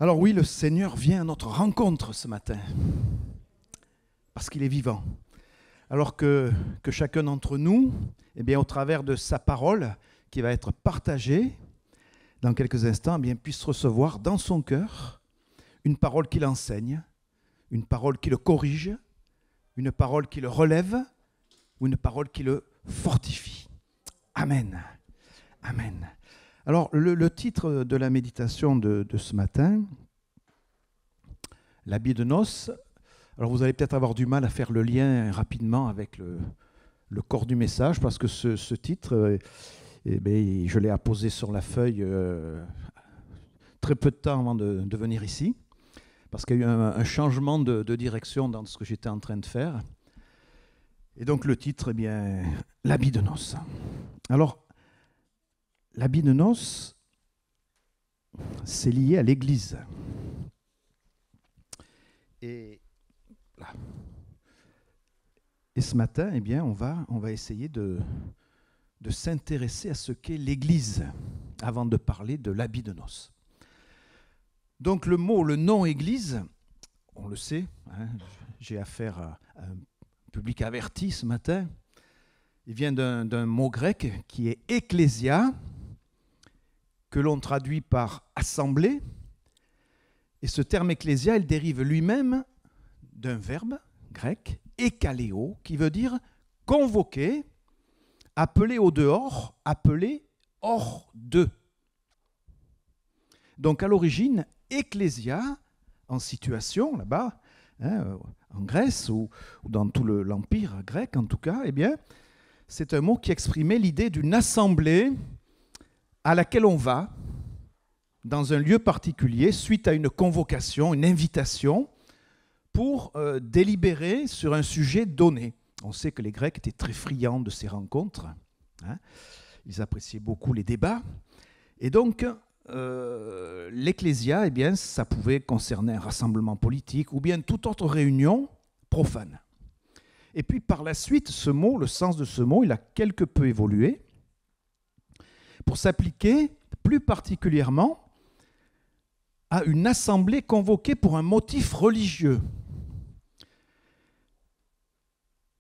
Alors oui, le Seigneur vient à notre rencontre ce matin, parce qu'il est vivant. Alors que chacun d'entre nous, eh bien, au travers de sa parole, qui va être partagée dans quelques instants, eh bien, puisse recevoir dans son cœur une parole qui l'enseigne, une parole qui le corrige, une parole qui le relève, ou une parole qui le fortifie. Amen. Amen. Alors, le titre de la méditation de ce matin, l'habit de noces. Alors, vous allez peut-être avoir du mal à faire le lien rapidement avec le corps du message, parce que ce titre, je l'ai apposé sur la feuille très peu de temps avant de venir ici, parce qu'il y a eu un changement de direction dans ce que j'étais en train de faire. Et donc, le titre, l'habit de noces. Alors, l'habit de noces, c'est lié à l'Église. Et ce matin, on va essayer de s'intéresser à ce qu'est l'Église avant de parler de l'habit de noces. Donc le nom Église, on le sait, j'ai affaire à un public averti ce matin. Il vient d'un mot grec qui est ecclésia, que l'on traduit par assemblée. Et ce terme ecclésia, il dérive lui-même d'un verbe grec, ekaléo, qui veut dire convoquer, appeler au dehors, appeler hors d'eux. Donc à l'origine, ecclésia, en situation là-bas, en Grèce ou dans tout l'empire grec en tout cas, c'est un mot qui exprimait l'idée d'une assemblée à laquelle on va dans un lieu particulier suite à une convocation, une invitation pour délibérer sur un sujet donné. On sait que les Grecs étaient très friands de ces rencontres. Ils appréciaient beaucoup les débats. Et donc, l'ecclésia, ça pouvait concerner un rassemblement politique ou bien toute autre réunion profane. Et puis par la suite, le sens de ce mot, il a quelque peu évolué pour s'appliquer plus particulièrement à une assemblée convoquée pour un motif religieux.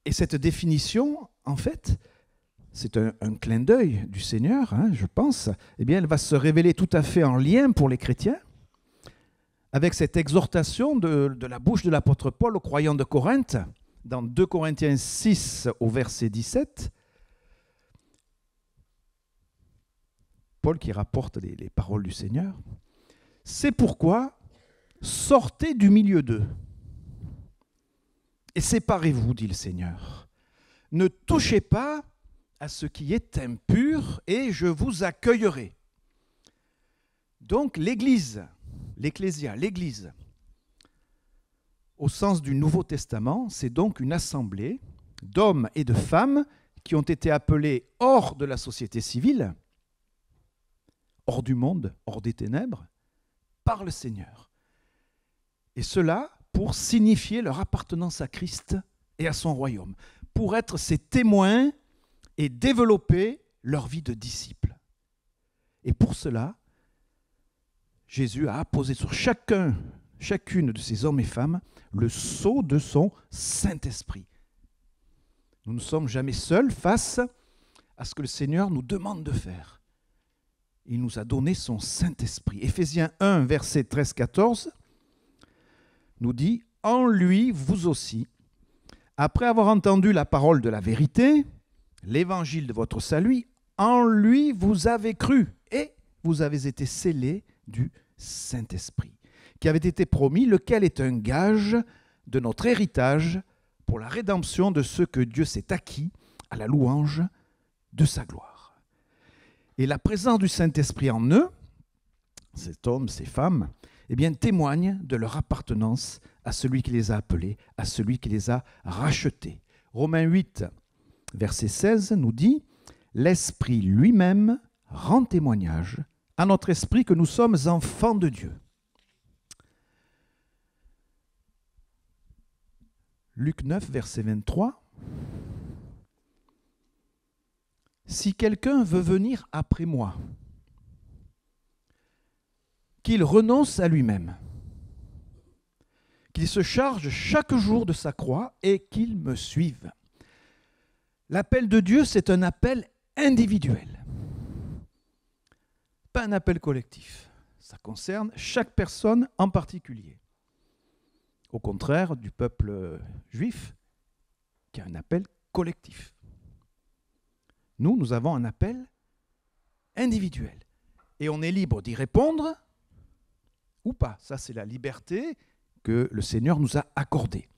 Et cette définition, en fait, c'est un clin d'œil du Seigneur, je pense, elle va se révéler tout à fait en lien pour les chrétiens avec cette exhortation de la bouche de l'apôtre Paul aux croyants de Corinthe, dans 2 Corinthiens 6 au verset 17. Paul qui rapporte les paroles du Seigneur. « C'est pourquoi sortez du milieu d'eux et séparez-vous, dit le Seigneur. Ne touchez pas à ce qui est impur et je vous accueillerai. » Donc l'Église, l'Ecclésia, l'Église, au sens du Nouveau Testament, c'est donc une assemblée d'hommes et de femmes qui ont été appelés hors de la société civile, hors du monde, hors des ténèbres, par le Seigneur. Et cela pour signifier leur appartenance à Christ et à son royaume, pour être ses témoins et développer leur vie de disciples. Et pour cela, Jésus a apposé sur chacune de ces hommes et femmes le sceau de son Saint-Esprit. Nous ne sommes jamais seuls face à ce que le Seigneur nous demande de faire. Il nous a donné son Saint-Esprit. Éphésiens 1, verset 13-14, nous dit « En lui, vous aussi, après avoir entendu la parole de la vérité, l'évangile de votre salut, en lui vous avez cru et vous avez été scellés du Saint-Esprit, qui avait été promis, lequel est un gage de notre héritage pour la rédemption de ceux que Dieu s'est acquis à la louange de sa gloire. » Et la présence du Saint-Esprit en eux, cet homme, ces femmes, témoignent de leur appartenance à celui qui les a appelés, à celui qui les a rachetés. Romains 8, verset 16 nous dit « L'Esprit lui-même rend témoignage à notre esprit que nous sommes enfants de Dieu. » Luc 9, verset 23. « Si quelqu'un veut venir après moi, qu'il renonce à lui-même, qu'il se charge chaque jour de sa croix et qu'il me suive. L'appel de Dieu, c'est un appel individuel, pas un appel collectif. Ça concerne chaque personne en particulier. Au contraire du peuple juif, qui a un appel collectif. Nous avons un appel individuel. Et on est libre d'y répondre ou pas. Ça, c'est la liberté que le Seigneur nous a accordée.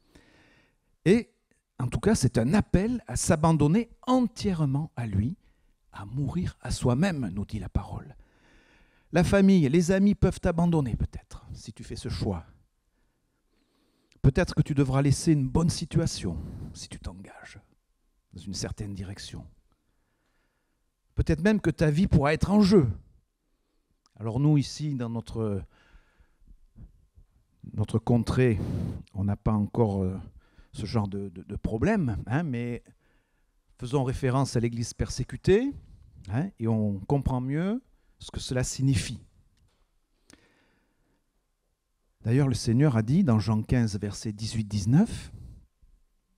Et en tout cas, c'est un appel à s'abandonner entièrement à lui, à mourir à soi-même, nous dit la parole. La famille, les amis peuvent t'abandonner peut-être, si tu fais ce choix. Peut-être que tu devras laisser une bonne situation, si tu t'engages dans une certaine direction. Peut-être même que ta vie pourra être en jeu. Alors nous, ici, dans notre contrée, on n'a pas encore ce genre de problème, hein, mais faisons référence à l'Église persécutée, hein, et on comprend mieux ce que cela signifie. D'ailleurs, le Seigneur a dit dans Jean 15, versets 18-19,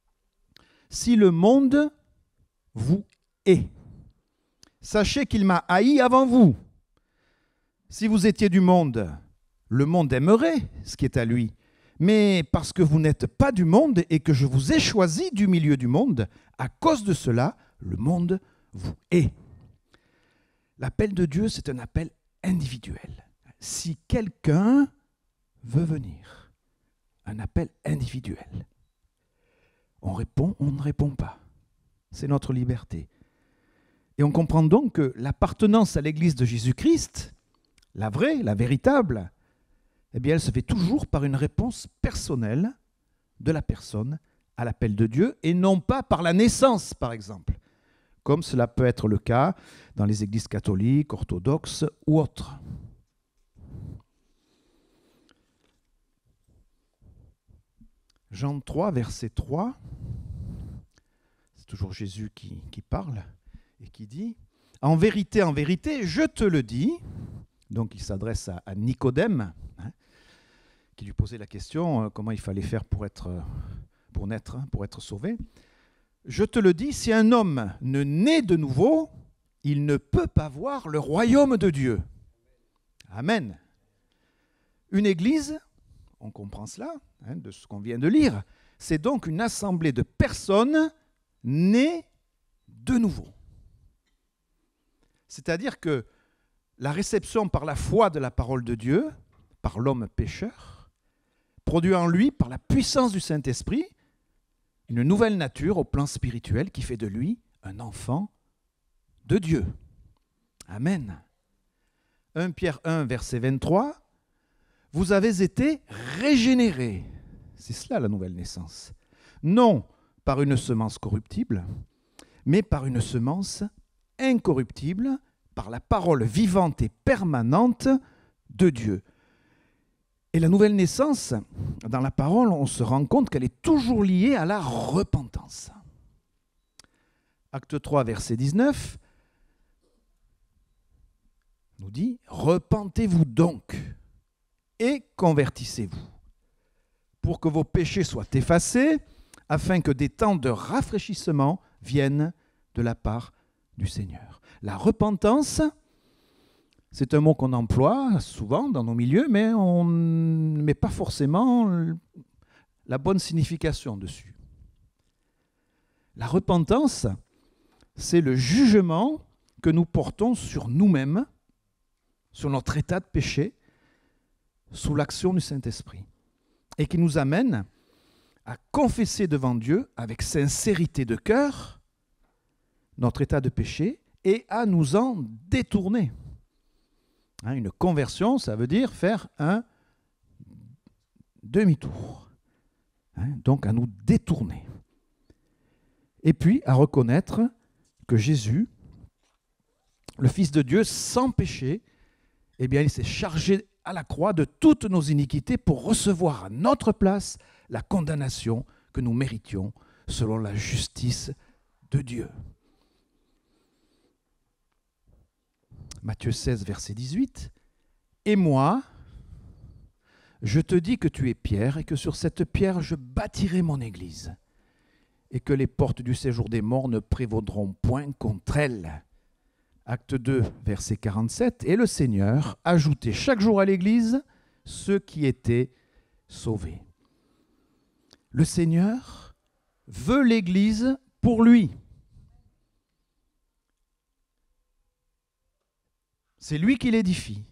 « Si le monde vous hait, sachez qu'il m'a haï avant vous. Si vous étiez du monde, le monde aimerait ce qui est à lui. Mais parce que vous n'êtes pas du monde et que je vous ai choisi du milieu du monde, à cause de cela, le monde vous hait. » L'appel de Dieu, c'est un appel individuel. Si quelqu'un veut venir, un appel individuel, on répond, on ne répond pas. C'est notre liberté. Et on comprend donc que l'appartenance à l'Église de Jésus-Christ, la vraie, la véritable, eh bien, elle se fait toujours par une réponse personnelle de la personne à l'appel de Dieu et non pas par la naissance, par exemple, comme cela peut être le cas dans les églises catholiques, orthodoxes ou autres. Jean 3, verset 3, c'est toujours Jésus qui parle et qui dit « En vérité, je te le dis », donc il s'adresse à Nicodème, hein, qui lui posait la question comment il fallait faire pour naître, pour être sauvé. « Je te le dis, si un homme ne naît de nouveau, il ne peut pas voir le royaume de Dieu. » Amen. Une église, on comprend cela, hein, de ce qu'on vient de lire, c'est donc une assemblée de personnes nées de nouveau. C'est-à-dire que la réception par la foi de la parole de Dieu, par l'homme pécheur, produit en lui, par la puissance du Saint-Esprit, une nouvelle nature au plan spirituel qui fait de lui un enfant de Dieu. Amen. 1 Pierre 1, verset 23, « Vous avez été régénérés », c'est cela la nouvelle naissance, non par une semence corruptible, mais par une semence incorruptible, par la parole vivante et permanente de Dieu. Et la nouvelle naissance, dans la parole, on se rend compte qu'elle est toujours liée à la repentance. Acte 3, verset 19, nous dit « Repentez-vous donc et convertissez-vous, pour que vos péchés soient effacés, afin que des temps de rafraîchissement viennent de la part du Seigneur. » La repentance, c'est un mot qu'on emploie souvent dans nos milieux, mais on ne met pas forcément la bonne signification dessus. La repentance, c'est le jugement que nous portons sur nous-mêmes, sur notre état de péché, sous l'action du Saint-Esprit, et qui nous amène à confesser devant Dieu avec sincérité de cœur notre état de péché et à nous en détourner. Hein, une conversion, ça veut dire faire un demi-tour. Hein, donc à nous détourner. Et puis à reconnaître que Jésus, le Fils de Dieu, sans péché, eh bien, il s'est chargé à la croix de toutes nos iniquités pour recevoir à notre place la condamnation que nous méritions selon la justice de Dieu. Matthieu 16, verset 18. « Et moi, Je te dis que tu es Pierre et que sur cette pierre je bâtirai mon église et que les portes du séjour des morts ne prévaudront point contre elle. Acte 2, verset 47. Et le Seigneur ajoutait chaque jour à l'église ceux qui étaient sauvés. Le Seigneur veut l'église pour lui. C'est lui qui l'édifie.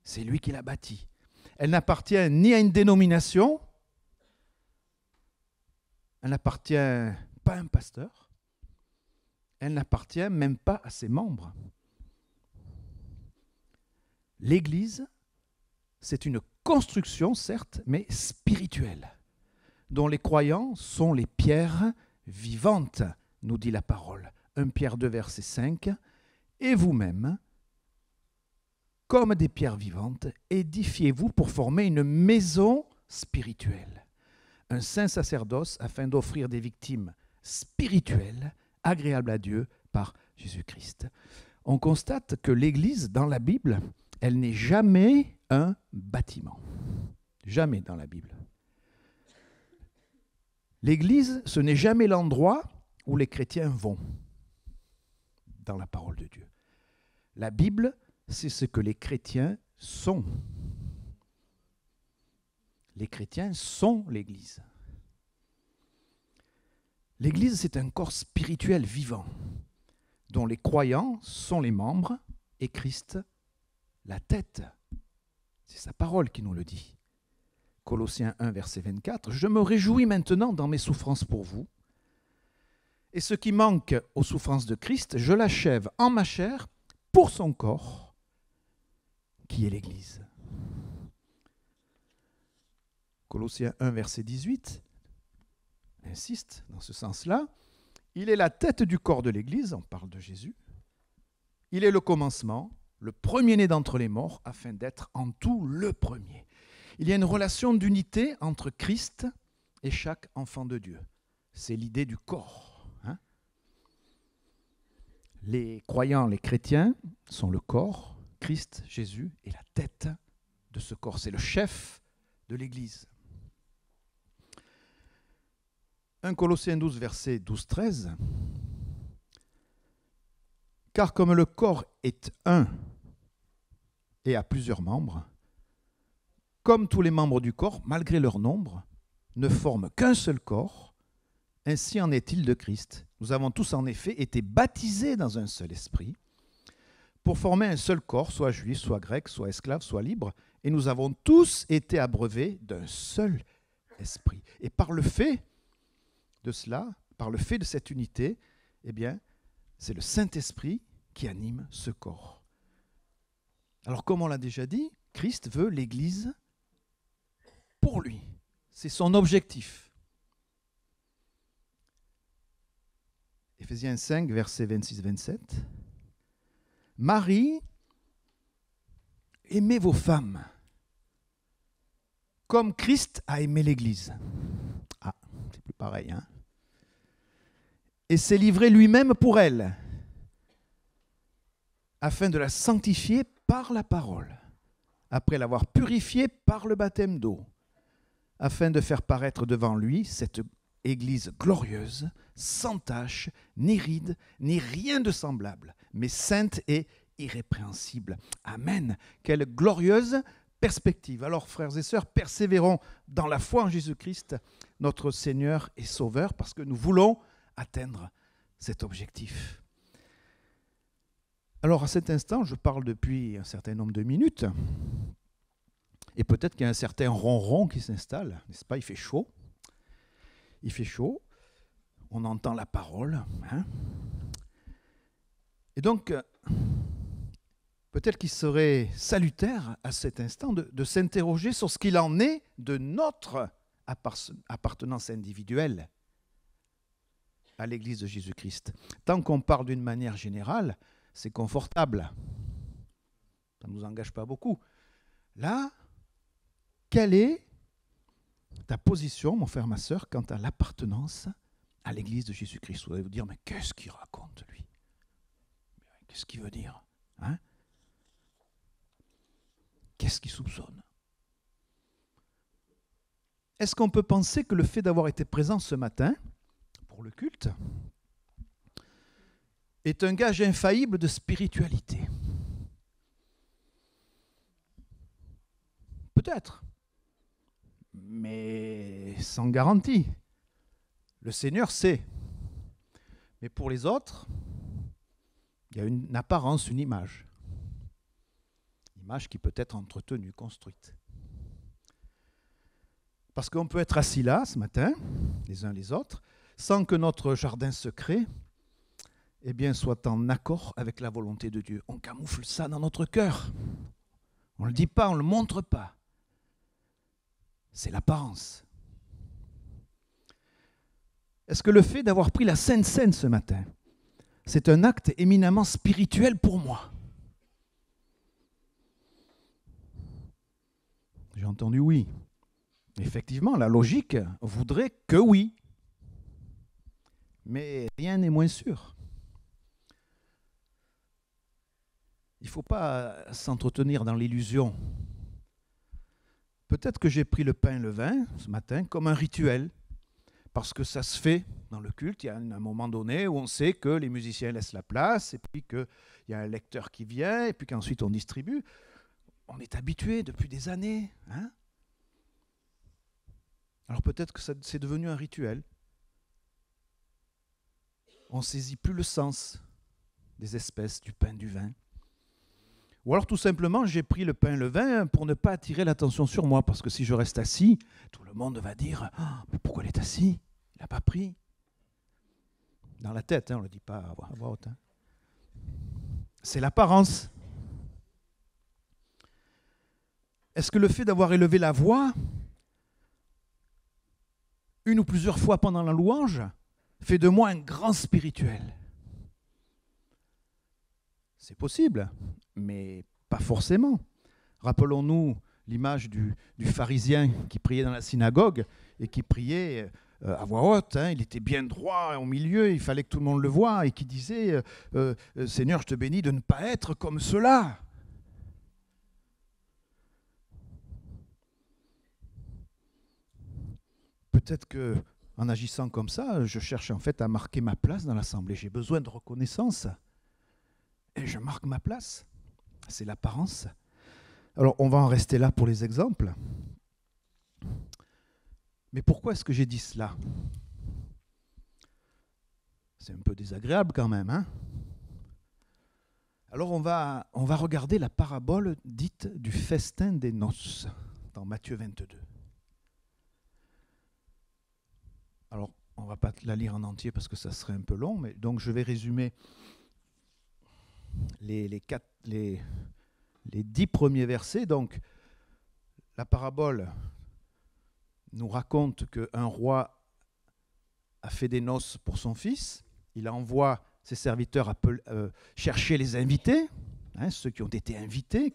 C'est lui qui l'a bâtie. Elle n'appartient ni à une dénomination, elle n'appartient pas à un pasteur, elle n'appartient même pas à ses membres. L'Église, c'est une construction, certes, mais spirituelle, dont les croyants sont les pierres vivantes, nous dit la parole. 1 Pierre 2, verset 5. Et vous-même, comme des pierres vivantes, édifiez-vous pour former une maison spirituelle, un saint sacerdoce afin d'offrir des victimes spirituelles agréables à Dieu par Jésus-Christ. On constate que l'Église, dans la Bible, elle n'est jamais un bâtiment. Jamais dans la Bible. L'Église, ce n'est jamais l'endroit où les chrétiens vont dans la parole de Dieu. La Bible, c'est ce que les chrétiens sont. Les chrétiens sont l'Église. L'Église, c'est un corps spirituel vivant, dont les croyants sont les membres et Christ la tête. C'est sa parole qui nous le dit. Colossiens 1, verset 24. « Je me réjouis maintenant dans mes souffrances pour vous, et ce qui manque aux souffrances de Christ, je l'achève en ma chair pour son corps, qui est l'Église. » Colossiens 1, verset 18 insiste dans ce sens-là. Il est la tête du corps de l'Église, on parle de Jésus. Il est le commencement, le premier-né d'entre les morts, afin d'être en tout le premier. Il y a une relation d'unité entre Christ et chaque enfant de Dieu. C'est l'idée du corps. Les croyants, les chrétiens, sont le corps. Christ, Jésus, est la tête de ce corps. C'est le chef de l'Église. 1 Colossiens 12, verset 12-13. « Car comme le corps est un et a plusieurs membres, comme tous les membres du corps, malgré leur nombre, ne forment qu'un seul corps, ainsi en est-il de Christ. Nous avons tous en effet été baptisés dans un seul esprit, pour former un seul corps, soit juif, soit grec, soit esclave, soit libre, et nous avons tous été abreuvés d'un seul esprit. » Et par le fait de cela, par le fait de cette unité, eh bien, c'est le Saint-Esprit qui anime ce corps. Alors, comme on l'a déjà dit, Christ veut l'Église pour lui. C'est son objectif. Éphésiens 5, versets 26-27. « Marie, aimez vos femmes, comme Christ a aimé l'Église. » Ah, c'est plus pareil, hein? « Et s'est livré lui-même pour elle, afin de la sanctifier par la parole, après l'avoir purifiée par le baptême d'eau, afin de faire paraître devant lui cette Église glorieuse, sans tache, ni ride, ni rien de semblable, mais sainte et irrépréhensible. » Amen. Quelle glorieuse perspective. Alors, frères et sœurs, persévérons dans la foi en Jésus-Christ, notre Seigneur et Sauveur, parce que nous voulons atteindre cet objectif. Alors, à cet instant, je parle depuis un certain nombre de minutes, et peut-être qu'il y a un certain ronron qui s'installe, n'est-ce pas? Il fait chaud. Il fait chaud. On entend la parole. Et donc, peut-être qu'il serait salutaire à cet instant de s'interroger sur ce qu'il en est de notre appartenance individuelle à l'Église de Jésus-Christ. Tant qu'on parle d'une manière générale, c'est confortable. Ça ne nous engage pas beaucoup. Là, quelle est ta position, mon frère, ma sœur, quant à l'appartenance à l'Église de Jésus-Christ? Vous allez vous dire, mais qu'est-ce qu'il raconte, lui? Qu'est-ce qu'il veut dire? Qu'est-ce qu'il soupçonne? est-ce qu'on peut penser que le fait d'avoir été présent ce matin pour le culte est un gage infaillible de spiritualité? Peut-être, mais sans garantie. Le Seigneur sait. Mais pour les autres, il y a une apparence, une image. Une image qui peut être entretenue, construite. Parce qu'on peut être assis là ce matin, les uns les autres, sans que notre jardin secret soit en accord avec la volonté de Dieu. On camoufle ça dans notre cœur. On ne le dit pas, on ne le montre pas. C'est l'apparence. Est-ce que le fait d'avoir pris la Sainte Seine ce matin, c'est un acte éminemment spirituel pour moi? J'ai entendu oui. Effectivement, la logique voudrait que oui. Mais rien n'est moins sûr. Il ne faut pas s'entretenir dans l'illusion. Peut-être que j'ai pris le pain et le vin ce matin comme un rituel, parce que ça se fait dans le culte. Il y a un moment donné où on sait que les musiciens laissent la place, et puis qu'il y a un lecteur qui vient, et puis qu'ensuite on distribue. On est habitué depuis des années. Hein? Alors peut-être que c'est devenu un rituel. On ne saisit plus le sens des espèces, du pain, du vin. Ou alors tout simplement, j'ai pris le pain et le vin pour ne pas attirer l'attention sur moi, parce que si je reste assis, tout le monde va dire « Mais pourquoi il est assis? Il n'a pas pris. » Dans la tête, on ne le dit pas à voix haute. C'est l'apparence. Est-ce que le fait d'avoir élevé la voix, une ou plusieurs fois pendant la louange, fait de moi un grand spirituel? C'est possible, mais pas forcément. Rappelons-nous l'image du pharisien qui priait dans la synagogue et qui priait à voix haute. Il était bien droit au milieu, il fallait que tout le monde le voie, et qui disait Seigneur, je te bénis de ne pas être comme cela. Peut-être que en agissant comme ça, je cherche en fait à marquer ma place dans l'assemblée. J'ai besoin de reconnaissance. Et je marque ma place. C'est l'apparence. Alors, on va en rester là pour les exemples. Mais pourquoi est-ce que j'ai dit cela? C'est un peu désagréable quand même, hein? Alors, on va regarder la parabole dite du festin des noces, dans Matthieu 22. Alors, on ne va pas la lire en entier parce que ça serait un peu long, mais donc je vais résumer les 10 premiers versets. Donc, la parabole nous raconte qu'un roi a fait des noces pour son fils. Il envoie ses serviteurs chercher les invités, ceux qui ont été invités,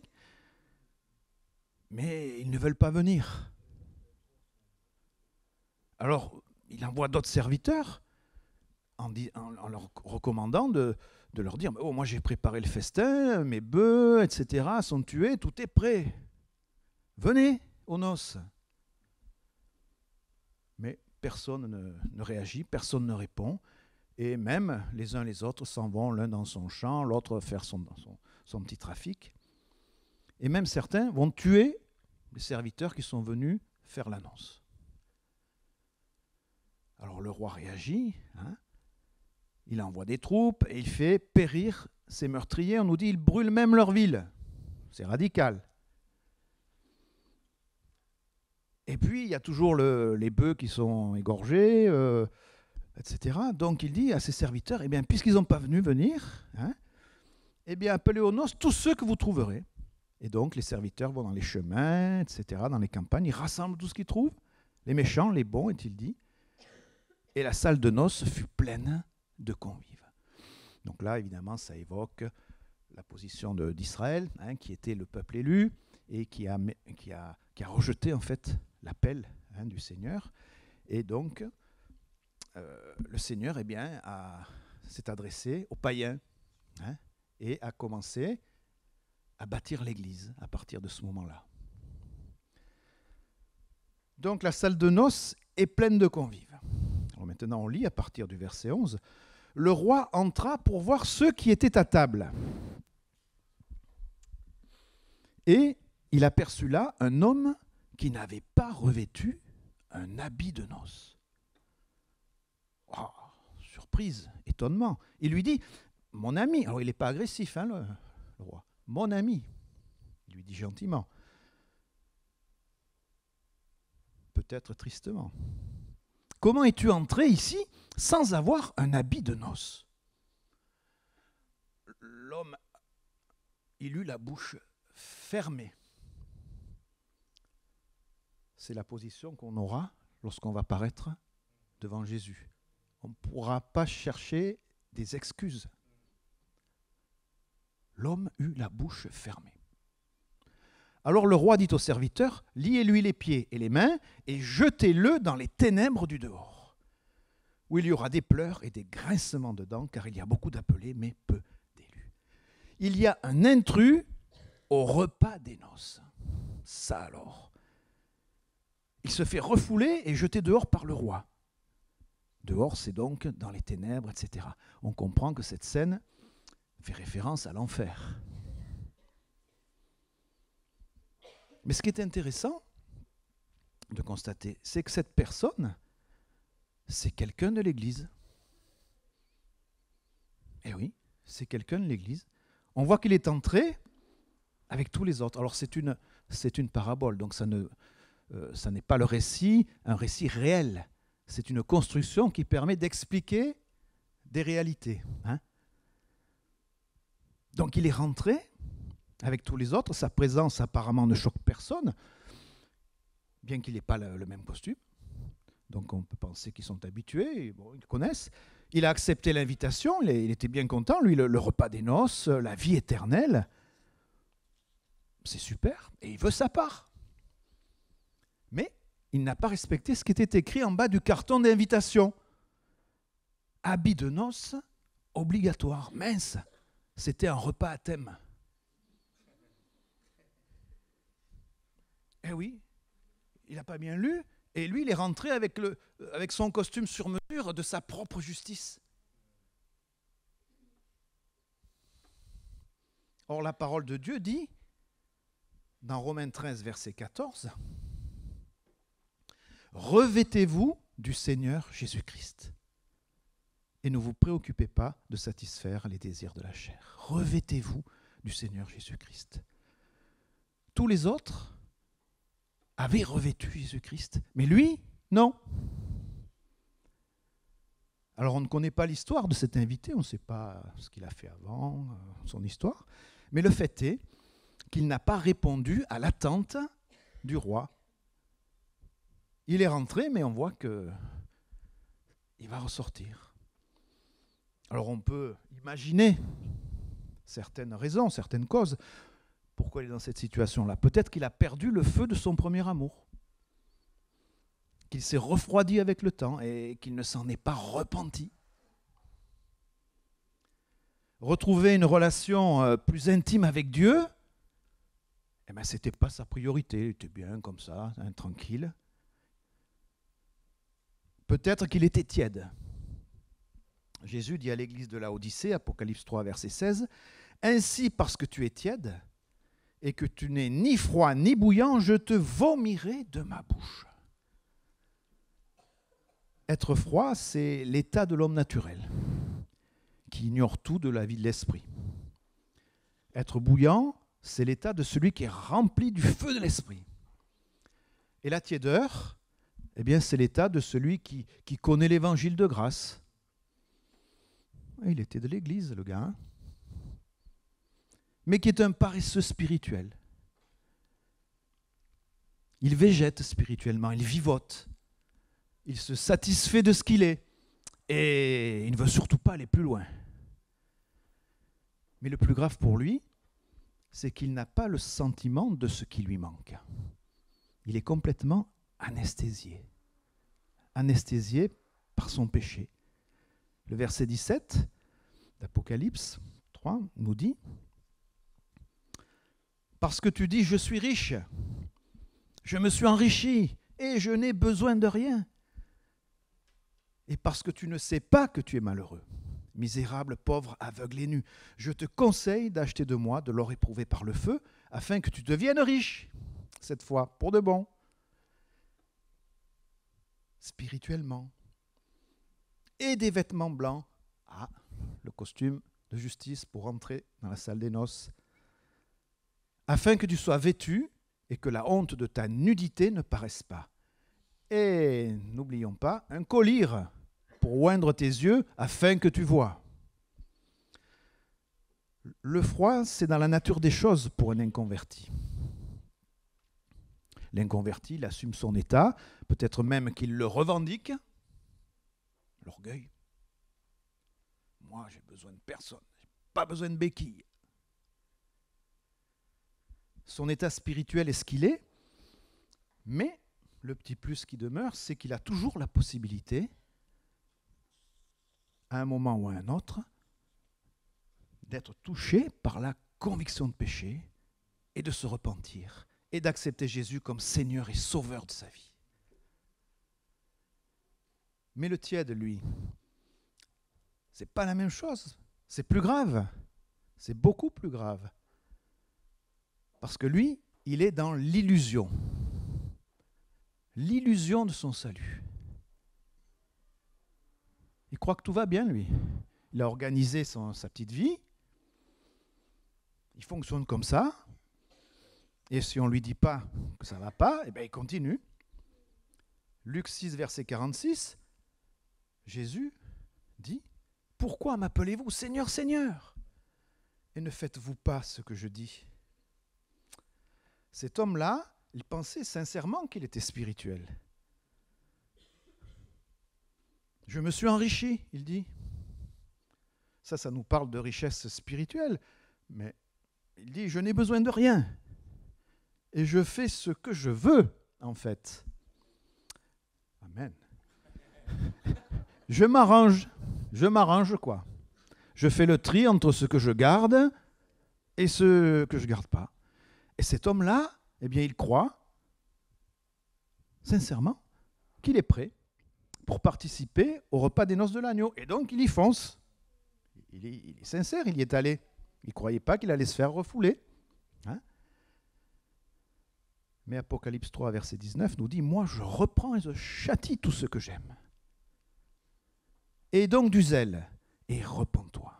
mais ils ne veulent pas venir. Alors, il envoie d'autres serviteurs en leur recommandant de leur dire oh, moi j'ai préparé le festin, mes bœufs, etc. sont tués, tout est prêt. Venez aux noces. Mais personne ne réagit, personne ne répond. Et même les uns les autres s'en vont, l'un dans son champ, l'autre faire son petit trafic. Et même certains vont tuer les serviteurs qui sont venus faire l'annonce. Alors le roi réagit, il envoie des troupes et il fait périr ces meurtriers. On nous dit qu'ils brûlent même leur ville. C'est radical. Et puis il y a toujours les bœufs qui sont égorgés, etc. Donc il dit à ses serviteurs, eh bien, puisqu'ils n'ont pas venir, eh bien, appelez aux noces tous ceux que vous trouverez. Et donc les serviteurs vont dans les chemins, etc., dans les campagnes, ils rassemblent tout ce qu'ils trouvent, les méchants, les bons, est-il dit. Et la salle de noces fut pleine de convives. Donc là, évidemment, ça évoque la position d'Israël, qui était le peuple élu et qui a rejeté en fait l'appel du Seigneur. Et donc, le Seigneur s'est adressé aux païens et a commencé à bâtir l'Église à partir de ce moment-là. Donc la salle de noces est pleine de convives. Alors maintenant on lit à partir du verset 11. Le roi entra pour voir ceux qui étaient à table. Et il aperçut là un homme qui n'avait pas revêtu un habit de noces. Oh, surprise, étonnement. Il lui dit, mon ami, alors il n'est pas agressif, hein, le roi, mon ami, il lui dit gentiment, peut-être tristement, comment es-tu entré ici sans avoir un habit de noces? L'homme, il eut la bouche fermée. C'est la position qu'on aura lorsqu'on va paraître devant Jésus. On ne pourra pas chercher des excuses. L'homme eut la bouche fermée. Alors le roi dit au serviteur, liez-lui les pieds et les mains et jetez-le dans les ténèbres du dehors, où il y aura des pleurs et des grincements de dents, car il y a beaucoup d'appelés, mais peu d'élus. Il y a un intrus au repas des noces. Ça alors. Il se fait refouler et jeter dehors par le roi. Dehors, c'est donc dans les ténèbres, etc. On comprend que cette scène fait référence à l'enfer. Mais ce qui est intéressant de constater, c'est que cette personne, c'est quelqu'un de l'Église. Eh oui, c'est quelqu'un de l'Église. On voit qu'il est entré avec tous les autres. Alors c'est une parabole, donc ça n'est pas le récit, un récit réel. C'est une construction qui permet d'expliquer des réalités. Hein. Donc il est rentré avec tous les autres. Sa présence apparemment ne choque personne, bien qu'il n'ait pas le même costume. Donc on peut penser qu'ils sont habitués, bon, ils le connaissent. Il a accepté l'invitation, il était bien content. Lui, le repas des noces, la vie éternelle, c'est super. Et il veut sa part. Mais il n'a pas respecté ce qui était écrit en bas du carton d'invitation. Habit de noces obligatoire. Mince, c'était un repas à thème. Eh oui, il n'a pas bien lu, et lui, il est rentré avec son costume sur mesure de sa propre justice. Or, la parole de Dieu dit, dans Romains 13, verset 14, « Revêtez-vous du Seigneur Jésus-Christ, et ne vous préoccupez pas de satisfaire les désirs de la chair. » Revêtez-vous du Seigneur Jésus-Christ. Tous les autres avait revêtu Jésus-Christ. Mais lui, non. Alors on ne connaît pas l'histoire de cet invité, on ne sait pas ce qu'il a fait avant, son histoire, mais le fait est qu'il n'a pas répondu à l'attente du roi. Il est rentré, mais on voit qu'il va ressortir. Alors on peut imaginer certaines raisons, certaines causes. Pourquoi il est dans cette situation-là? Peut-être qu'il a perdu le feu de son premier amour, qu'il s'est refroidi avec le temps et qu'il ne s'en est pas repenti. Retrouver une relation plus intime avec Dieu, eh ben, ce n'était pas sa priorité, il était bien comme ça, hein, tranquille. Peut-être qu'il était tiède. Jésus dit à l'église de Laodicée, Apocalypse 3, verset 16, « Ainsi, parce que tu es tiède, et que tu n'es ni froid ni bouillant, je te vomirai de ma bouche. » Être froid, c'est l'état de l'homme naturel, qui ignore tout de la vie de l'esprit. Être bouillant, c'est l'état de celui qui est rempli du feu de l'esprit. Et la tiédeur, eh bien, c'est l'état de celui qui connaît l'évangile de grâce. Il était de l'église, le gars, hein, mais qui est un paresseux spirituel. Il végète spirituellement, il vivote, il se satisfait de ce qu'il est, et il ne veut surtout pas aller plus loin. Mais le plus grave pour lui, c'est qu'il n'a pas le sentiment de ce qui lui manque. Il est complètement anesthésié par son péché. Le verset 17 d'Apocalypse 3 nous dit, « Parce que tu dis, je suis riche, je me suis enrichi, et je n'ai besoin de rien. Et parce que tu ne sais pas que tu es malheureux, misérable, pauvre, aveugle et nu, je te conseille d'acheter de moi de l'or éprouvé par le feu, afin que tu deviennes riche, cette fois, pour de bon, spirituellement, et des vêtements blancs, le costume de justice pour entrer dans la salle des noces, afin que tu sois vêtu et que la honte de ta nudité ne paraisse pas. Et n'oublions pas, un collier pour oindre tes yeux afin que tu vois. Le froid, c'est dans la nature des choses pour un inconverti. L'inconverti, il assume son état, peut-être même qu'il le revendique. L'orgueil. Moi, j'ai besoin de personne, j'ai pas besoin de béquilles. Son état spirituel est ce qu'il est, mais le petit plus qui demeure, c'est qu'il a toujours la possibilité, à un moment ou à un autre, d'être touché par la conviction de péché et de se repentir et d'accepter Jésus comme Seigneur et Sauveur de sa vie. Mais le tiède, lui, c'est pas la même chose. C'est plus grave. C'est beaucoup plus grave. Parce que lui, il est dans l'illusion. L'illusion de son salut. Il croit que tout va bien, lui. Il a organisé sa petite vie. Il fonctionne comme ça. Et si on ne lui dit pas que ça ne va pas, eh bien, il continue. Luc 6, verset 46, Jésus dit « Pourquoi m'appelez-vous Seigneur, Seigneur ? Et ne faites-vous pas ce que je dis ?» Cet homme-là, il pensait sincèrement qu'il était spirituel. « Je me suis enrichi », il dit. Ça nous parle de richesse spirituelle. Mais il dit « Je n'ai besoin de rien. Et je fais ce que je veux, en fait. » Amen. Je m'arrange quoi. Je fais le tri entre ce que je garde et ce que je ne garde pas. Et cet homme-là, eh bien, il croit, sincèrement, qu'il est prêt pour participer au repas des noces de l'agneau. Et donc, il y fonce. Il est sincère, il y est allé. Il ne croyait pas qu'il allait se faire refouler. Hein? Mais Apocalypse 3, verset 19 nous dit « Moi, je reprends et je châtie tout ce que j'aime. Et donc du zèle, et repens-toi. »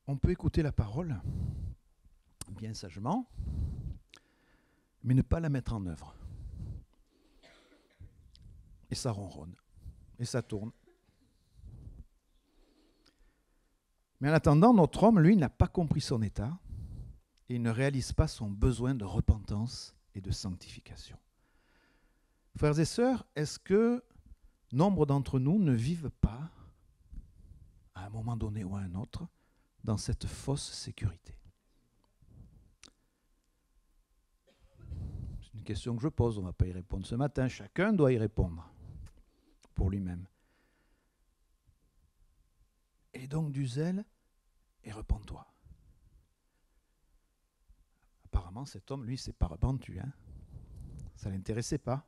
On peut écouter la parole, bien sagement, mais ne pas la mettre en œuvre. Et ça ronronne, et ça tourne. Mais en attendant, notre homme, lui, n'a pas compris son état et il ne réalise pas son besoin de repentance et de sanctification. Frères et sœurs, est-ce que nombre d'entre nous ne vivent pas, à un moment donné ou à un autre, dans cette fausse sécurité? C'est une question que je pose, on ne va pas y répondre ce matin, chacun doit y répondre pour lui-même. Et donc du zèle, et repens-toi. Apparemment, cet homme, lui, ne s'est pas repenti. Hein. Ça ne l'intéressait pas.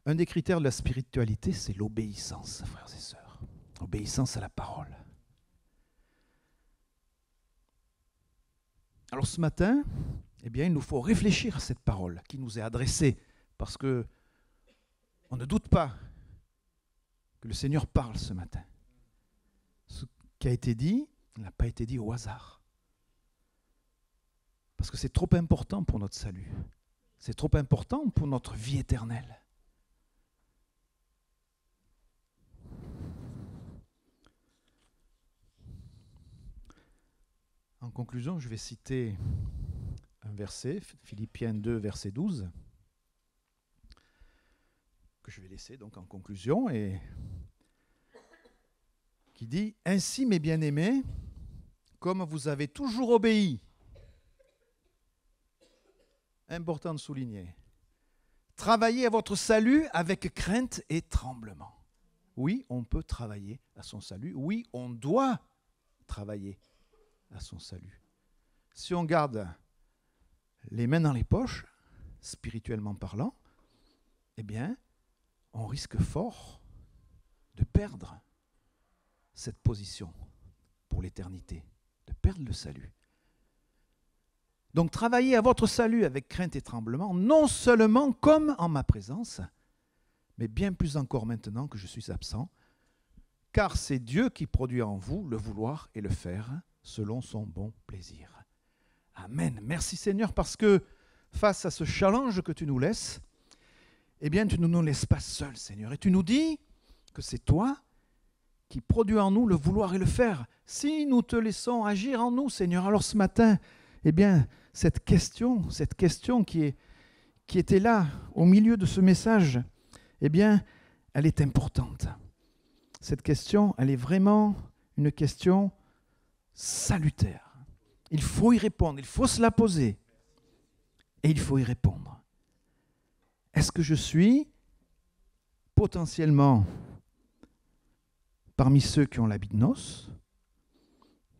Un des critères de la spiritualité, c'est l'obéissance, frères et sœurs. Obéissance à la parole. Alors ce matin, eh bien, il nous faut réfléchir à cette parole qui nous est adressée, parce que on ne doute pas que le Seigneur parle ce matin. Ce qui a été dit n'a pas été dit au hasard. Parce que c'est trop important pour notre salut. C'est trop important pour notre vie éternelle. En conclusion, je vais citer un verset, Philippiens 2, verset 12, que je vais laisser donc en conclusion, et qui dit « Ainsi, mes bien-aimés, comme vous avez toujours obéi », important de souligner, travaillez à votre salut avec crainte et tremblement. Oui, on peut travailler à son salut. Oui, on doit travailler à son salut. Si on garde les mains dans les poches, spirituellement parlant, eh bien, on risque fort de perdre cette position pour l'éternité, de perdre le salut. Donc travaillez à votre salut avec crainte et tremblement, non seulement comme en ma présence, mais bien plus encore maintenant que je suis absent, car c'est Dieu qui produit en vous le vouloir et le faire selon son bon plaisir. Amen. Merci Seigneur, parce que face à ce challenge que tu nous laisses, eh bien tu ne nous laisses pas seuls, Seigneur, et tu nous dis que c'est toi qui produis en nous le vouloir et le faire. Si nous te laissons agir en nous, Seigneur, alors ce matin, eh bien, cette question qui était là, au milieu de ce message, eh bien, elle est importante. Cette question, elle est vraiment une question salutaire. Il faut y répondre, il faut se la poser, et il faut y répondre. Est-ce que je suis potentiellement parmi ceux qui ont l'habit de noces,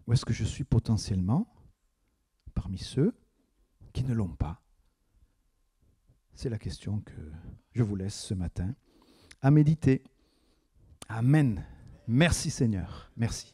ou est-ce que je suis potentiellement parmi ceux qui ne l'ont pas? C'est la question que je vous laisse ce matin à méditer. Amen. Merci Seigneur. Merci.